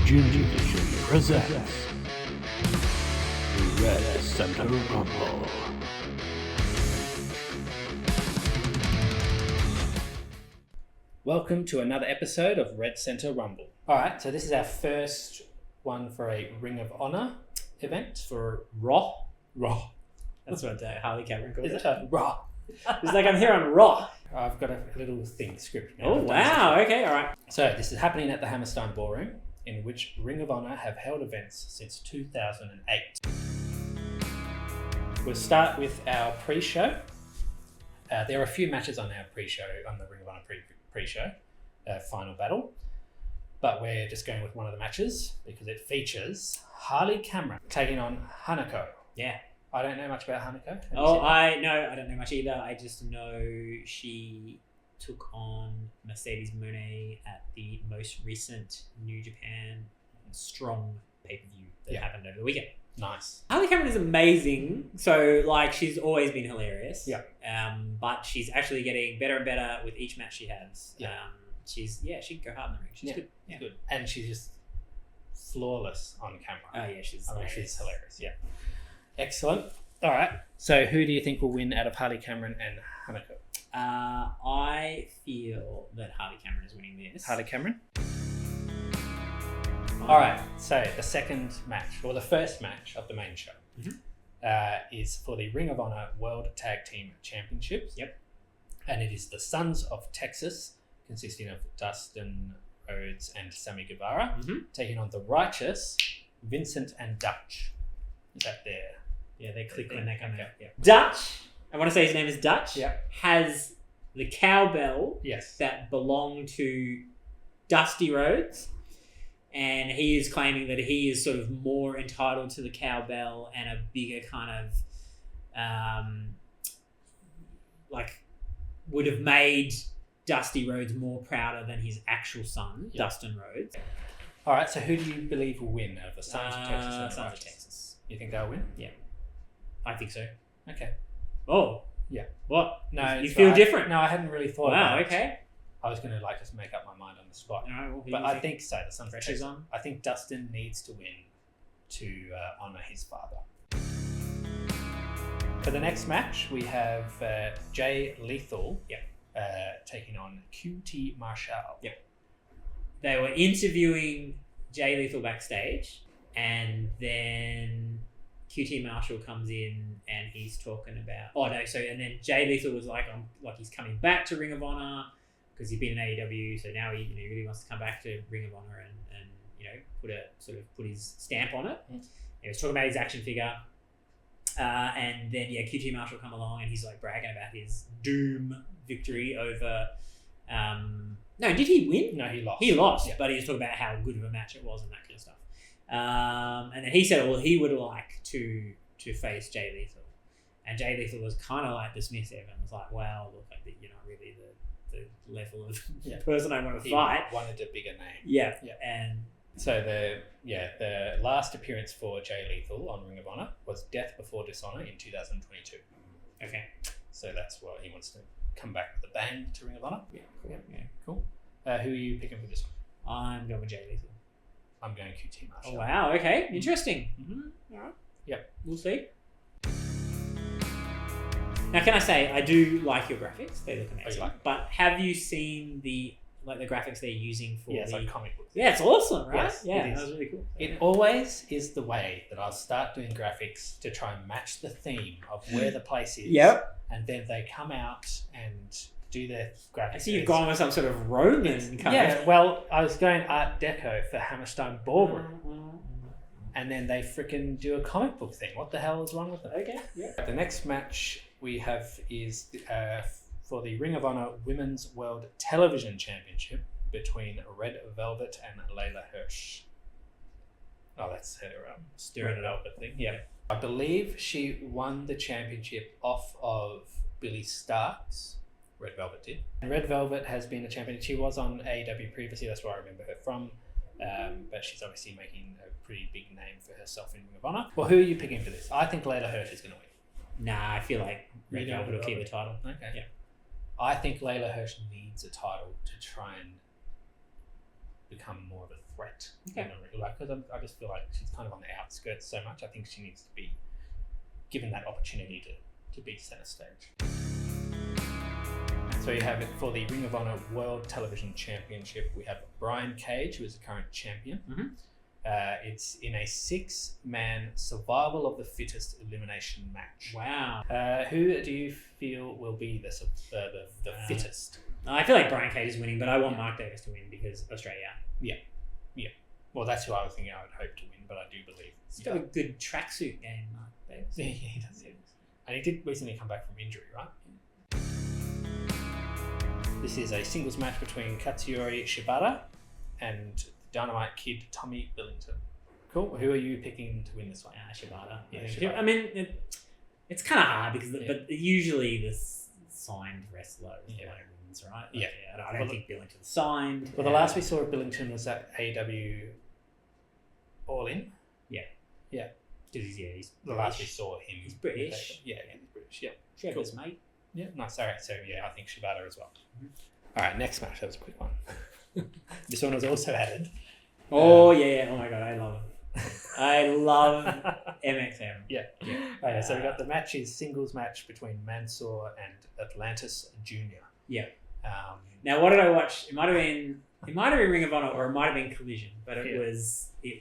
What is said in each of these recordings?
Ginger Vision presents Red Center Rumble. Welcome to another episode of Red Center Rumble. Alright, so this is our first one for a Ring of Honor event for Raw. That's what Harley Cameron called Is it. it Raw? It's like I'm here on Raw. I've got a little thing script now. Oh, wow. Okay, all right. So this is happening at the Hammerstein Ballroom, in which Ring of Honor have held events since 2008. We'll start with our pre-show. There are a few matches on our pre-show, on the Ring of Honor pre-show, final battle. But we're just going with one of the matches because it features Harley Cameron taking on Hanako. Yeah. I don't know much about Hanako. Have you Oh, seen her? I don't know much either. I just know she took on Mercedes Moné at the most recent New Japan Strong pay-per-view that happened over the weekend. Nice. Harley Cameron is amazing. So, like, she's always been hilarious. Yeah. But she's actually getting better and better with each match she has. Yeah. She can go hard in the ring. She's good. Yeah. Good. And she's just flawless on camera. Oh, yeah, she's She's hilarious. Yeah. Excellent. All right. So who do you think will win out of Harley Cameron and Hanako? I feel that Harley Cameron is winning this. Harley Cameron? All right. So the second match, or the first match of the main show, is for the Ring of Honor World Tag Team Championships. Yep. And it is the Sons of Texas, consisting of Dustin Rhodes and Sammy Guevara, taking on the Righteous, Vincent and Dutch. Is that there? Yeah, they click when they come Okay. out. Yeah. Dutch, I want to say his name is Dutch, Yeah. has the cowbell Yes. that belonged to Dusty Rhodes, and he is claiming that he is sort of more entitled to the cowbell and a bigger kind of, like, would have made Dusty Rhodes more prouder than his actual son, Dustin Rhodes. All right. So who do you believe will win out of the Sons of Texas and the Sons of Righteous? Texas. You think they'll win? I think so. Okay. Oh. Yeah. What? No, You it's feel right. different? No, I hadn't really thought Wow, about it. okay. I was going to just make up my mind on the spot. All right, well, who But do you I think so. The Sons of Pressure's Texas. on. I think Dustin needs to win to honour his father. For the next match, we have Jay Lethal taking on QT Marshall. Yep. They were interviewing Jay Lethal backstage, and then QT Marshall comes in and he's talking about and then Jay Lethal was like he's coming back to Ring of Honor because he's been in AEW, so now he really wants to come back to Ring of Honor and put his stamp on it. He was talking about his action figure, and then QT Marshall come along and he's like bragging about his Doom victory over. No, did he win? No, he lost. He lost, Yeah. but he was talking about how good of a match it was and that kind of stuff. And then he said, well, he would like to face Jay Lethal. And Jay Lethal was kind of like dismissive and was like, well, look, I think you're not really the level of person I want to He fight. wanted a bigger name. Yeah. Yeah. And So the last appearance for Jay Lethal on Ring of Honor was Death Before Dishonor in 2022. okay. So that's what he wants to come back with a bang to Ring of Honor. Yeah, cool. Yeah, cool. Who are you picking for this one? I'm going with Jay Lethal. I'm going QT Marshall. Oh, wow. Okay. Interesting. Mm-hmm. All right. Yep. We'll see. Now, can I say, I do like your graphics. They look amazing. like them? But have you seen the graphics they're using for It's the... like comic books. Yeah, it's awesome, right? Yes, yeah, it is. that was really cool. It always is the way that I'll start doing graphics to try and match the theme of where the place is. Yep. And then they come out and do their graphics. I see you've gone with some sort of Roman kind Yeah, of... well, I was going Art Deco for Hammerstein Ballroom. And then they freaking do a comic book thing. What the hell is wrong with them? Okay, yeah. The next match we have is for the Ring of Honor Women's World Television Championship between Red Velvet and Layla Hirsch. Oh, that's her Stirring it up. Velvet thing. Yeah. I believe she won the championship off of Billy Starks. Red Velvet did. And Red Velvet has been a champion. She was on AEW previously. That's where I remember her from. But she's obviously making a pretty big name for herself in Ring of Honor. Well, who are you picking for this? I think Layla Hirsch is going to win. Nah, I feel like Red You know Velvet will Red keep the Velvet. title. Okay. Yeah. I think Layla Hirsch needs a title to try and become more of a threat. Okay. Because I just feel like she's kind of on the outskirts so much. I think she needs to be given that opportunity to be centre stage. So you have it for the Ring of Honor World Television Championship. We have Brian Cage, who is the current champion. Mhm. It's in a 6-man survival of the fittest elimination match. Wow. Who do you feel will be the fittest? I feel like Brian Cage is winning, but I want Mark Davis to win because Australia. Well, that's who I was thinking I would hope to win, but I do believe. He's got a good tracksuit game, Mark Davis. Yeah, he does. Yeah. And he did recently come back from injury, right? This is a singles match between Katsuyori Shibata and Dynamite Kid Tommy Billington. Cool. Who are you picking to win this one? Shibata. Yeah, I think. Shibata. I mean, it's kind of hard because, Yeah. but usually the signed wrestler is the Yeah. one who wins, right? Yeah. I don't think Billington's signed. Well, the last we saw of Billington was at AW All In. Because he's The last we saw him. He's British. Yeah, he's British. Yeah. Trevor's mate. Yeah, nice. All right, so yeah, I think Shibata as well. Mhm. All right, next match. That was a quick one. This one was also added. Oh yeah! Oh my god, I love him. I love MXM. Yeah. Okay, so we got the match is singles match between Mansoor and Atlantis Jr. Yeah. Um, Now, what did I watch? It might have been Ring of Honor, or it might have been Collision, but it Yeah.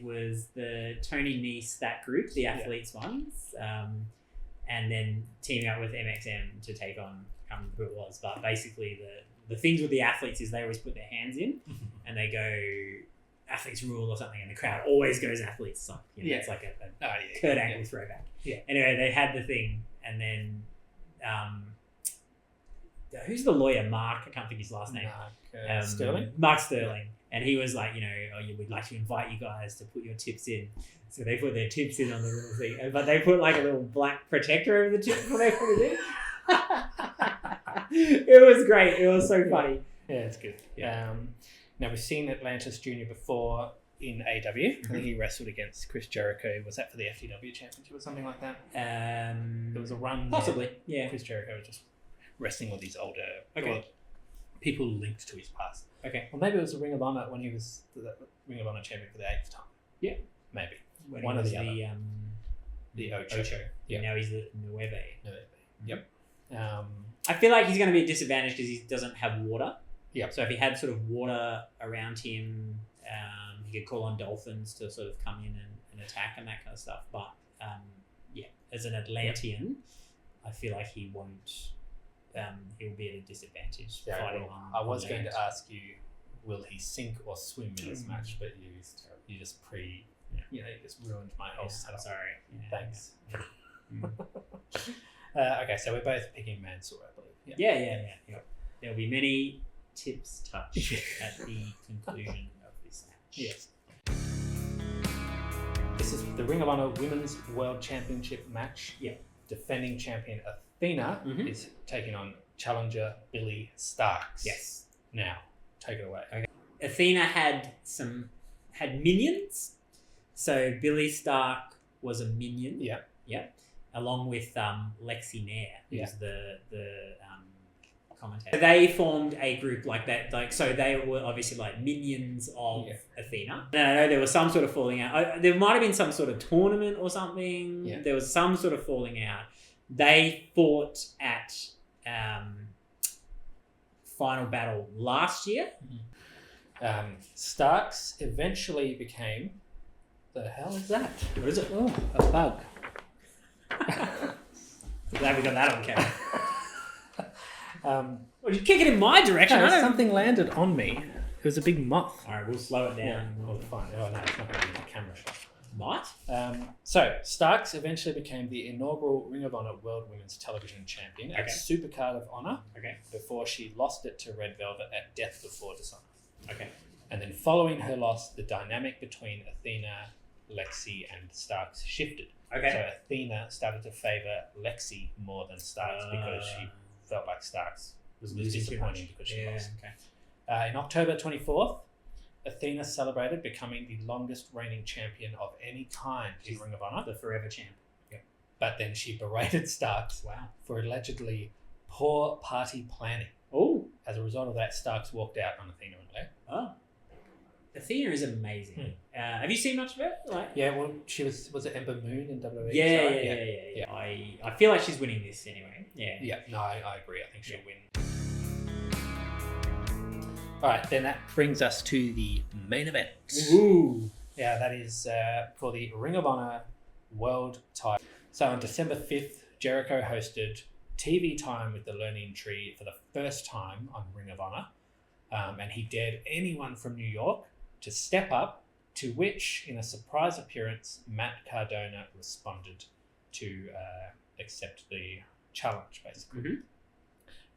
was the Tony Nese, that group, the athletes ones, and then teaming up with MXM to take on, I can't remember who it was, but basically the things with the athletes is they always put their hands in and they go athletes rule or something, and the crowd always goes athletes suck. Yeah. It's like a yeah, Kurt Angle throwback. Yeah. Anyway, they had the thing, and then who's the lawyer? Mark. I can't think his last name. Sterling. Mark Sterling. And he was like, we'd like to invite you guys to put your tips in. So they put their tips in on the little thing, but they put like a little black protector over the tip before they put it in. It was great. It was so funny. Yeah, it's good. Yeah. Now we've seen Atlantis Jr. before in AW. I think he wrestled against Chris Jericho. Was that for the FTW Championship or something like that? There was a run. Possibly. There. Yeah. Chris Jericho was just wrestling with these older Okay. people linked to his past. Okay. Or maybe it was a Ring of Honor when he was the Ring of Honor champion for the 8th time. Yeah. Maybe. When One he or was the other. The Ocho. Yeah. Now he's the Nueve. Yep. I feel like he's going to be a disadvantage because he doesn't have water. Yep. So if he had sort of water around him, he could call on dolphins to sort of come in and attack and that kind of stuff. But as an Atlantean, I feel like he won't. He'll be at a didisadvantage fighting on. I was going land. to ask you, will he sink or swim in this match? But you just you just ruined my whole I'm setup. sorry. Yeah, Thanks. yeah. Okay, so we're both picking Mansoor, I believe. Yeah. There'll be many tips touched at the conclusion of this match. Yes. This is the Ring of Honor Women's World Championship match. Yeah. Defending champion Athena Mhm. is taking on challenger Billy Starks. Yes. Now, take it away. Okay. Athena had minions. So Billy Stark was a minion. Yeah. Yeah. Along with Lexi Nair, who's Yeah. the commentator. They formed a group like that. So they were obviously like minions of Athena. And I know there was some sort of falling out. There might have been some sort of tournament or something. Yeah. There was some sort of falling out. They fought at Final Battle last year. Starks eventually became. The hell is that? What is it? Oh, a bug. Glad we got that on camera. Well, Well, you kick it in my direction. I don't... something landed on me. It was a big moth. All right, we'll slow it down. Oh, fine. Oh, no, it's not going to be the camera shot. What? So, Starks eventually became the inaugural Ring of Honor World Women's Television Champion at Okay. Supercard of Honor Okay. before she lost it to Red Velvet at Death Before Dishonor. Okay. And then following her loss, the dynamic between Athena, Lexi, and Starks shifted. Okay. So Athena started to favour Lexi more than Starks because she felt like Starks was losing too disappointing much. because she lost. Okay. In October 24th, Athena celebrated becoming the longest reigning champion of any kind in Ring of Honor. The forever champ. But then she berated Starks Wow. for allegedly poor party planning. Oh. As a result of that, Starks walked out on Athena and left. Oh. Athena is amazing. Have you seen much of it? Like, Yeah, well, she was it Ember Moon in WWE? yeah, Sorry? yeah. I feel like she's winning this anyway. Yeah. Yeah, no, I agree. I think she'll win. All right, then that brings us to the main event. Ooh. Yeah, that is for the Ring of Honor World Title. So on December 5th, Jericho hosted TV time with the Learning Tree for the first time on Ring of Honor. And he dared anyone from New York to step up, to which, in a surprise appearance, Matt Cardona responded to accept the challenge, basically. Mm-hmm.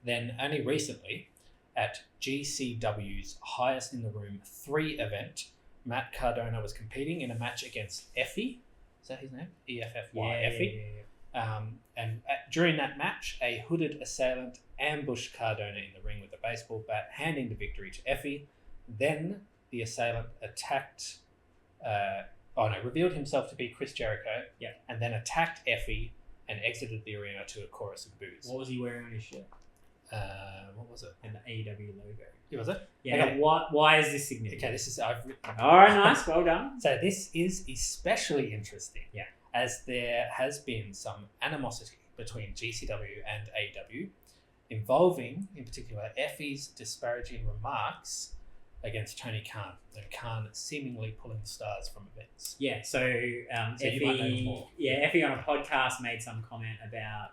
Then, only recently, at GCW's Highest in the Room 3 event, Matt Cardona was competing in a match against Effie. Is that his name? E-F-F-Y, Effie. And during that match, a hooded assailant ambushed Cardona in the ring with a baseball bat, handing the victory to Effie. Then the assailant revealed himself to be Chris Jericho. Yeah. And then attacked Effie and exited the arena to a chorus of boos. What was he wearing on his shirt? What was it? And the AEW logo. Yeah, was it? Yeah. Okay. Why is this significant? Okay, this is I've written. All right, nice. Well done. So this is especially interesting. Yeah. As there has been some animosity between GCW and AEW, involving, in particular, Effie's disparaging remarks against Tony Khan, and Khan seemingly pulling stars from events. Yeah, so you might know more. Effie on a podcast made some comment about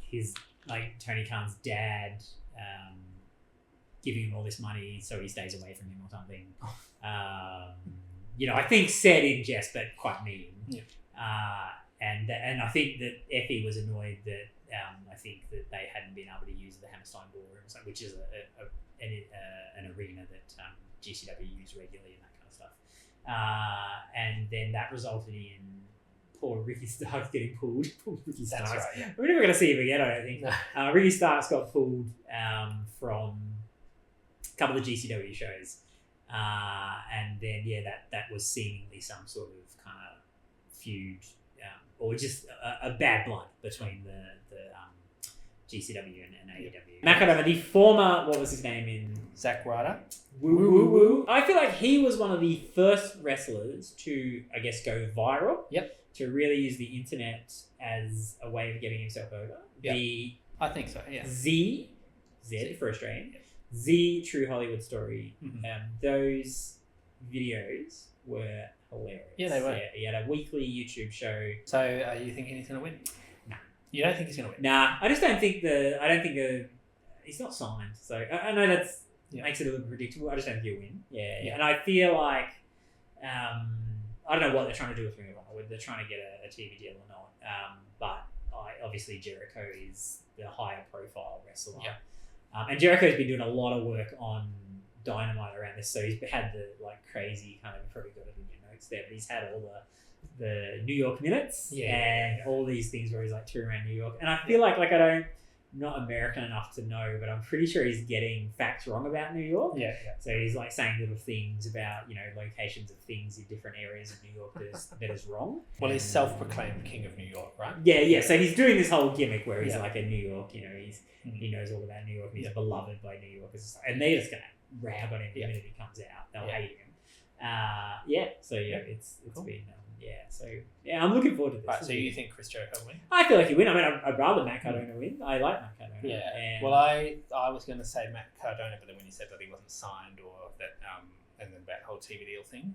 his, like, Tony Khan's dad giving him all this money so he stays away from him or something. I think said in jest, but quite mean. Yeah. And I think that Effie was annoyed that I think that they hadn't been able to use the Hammerstein Ballroom, which is an arena that GCW use regularly and that kind of stuff. And then that resulted in poor Ricky Starks getting pulled. Poor Ricky Starks. That's right, yeah. We're never going to see him again, I don't think. No. Ricky Starks got pulled from a couple of GCW shows. And then, that was seemingly some sort of kind of feud or just a bad blood between the GCW and AEW. Matt Cardona, the former, what was his name in Zack Ryder. Woo. I feel like he was one of the first wrestlers to, I guess, go viral. Yep. To really use the internet as a way of getting himself over. Yep. The I think so, yeah. Z for Australian. Z True Hollywood Story. Mhm. Those videos were hilarious. Yeah, they were. Yeah, he had a weekly YouTube show. So are you thinking he's going to win? No. You don't think he's going to win? Nah, I just don't think he's not signed. So I know that makes it a little predictable. I just don't think he'll win. Yeah. And I feel like, I don't know what they're trying to do with Ring of Honor, whether they're trying to get a TV deal or not. But obviously Jericho is the higher profile wrestler. Yeah. And Jericho's been doing a lot of work on Dynamite around this, so he's had the crazy kind of, you probably got it in your notes there, but he's had all the New York minutes and all these things where he's touring around New York. And I feel like I'm not American enough to know, but I'm pretty sure he's getting facts wrong about New York. Yeah. So he's saying little things about, locations of things in different areas of New York that is wrong. Well, he's self-proclaimed king of New York, right? Yeah. So he's doing this whole gimmick where he's Yeah. like a New York, he knows all about New York and he's beloved by New Yorkers. And they're just going to rag on him the minute he comes out. They'll hate him. So it's Cool. been, I'm looking forward to this. Right, so you think Chris Jericho will win? I feel like he win. I mean, I'd rather Matt Cardona win. I like Matt Cardona. Yeah. And Well, I was going to say Matt Cardona, but then when you said that he wasn't signed or that, and then that whole TV deal thing,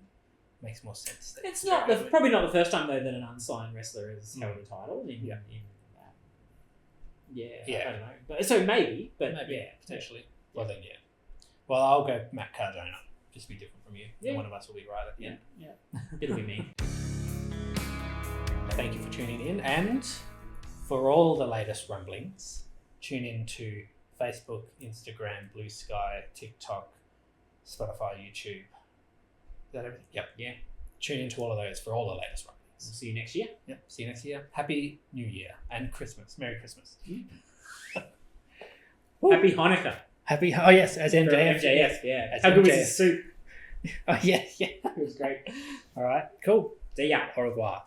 makes more sense. That it's Jericho would. probably not the first time though that an unsigned wrestler has held a title. I don't know. But so maybe, but potentially. Well, then, yeah. Well, I'll go Matt Cardona. Just be different from you. Yeah. One of us will be right at the end. Yeah. It'll be me. Thank you for tuning in, and for all the latest rumblings, tune in to Facebook, Instagram, Blue Sky, TikTok, Spotify, YouTube. Is that everything? Yep. Yeah. Tune in to all of those for all the latest rumblings. We'll see you next year. Yep. See you next year. Happy New Year and Christmas. Merry Christmas. Happy Hanukkah. Happy. Oh yes, as MJF. MJF. Yeah. As How good was MJF. his suit? Oh yeah. It was great. All right. Cool. See ya. Au revoir.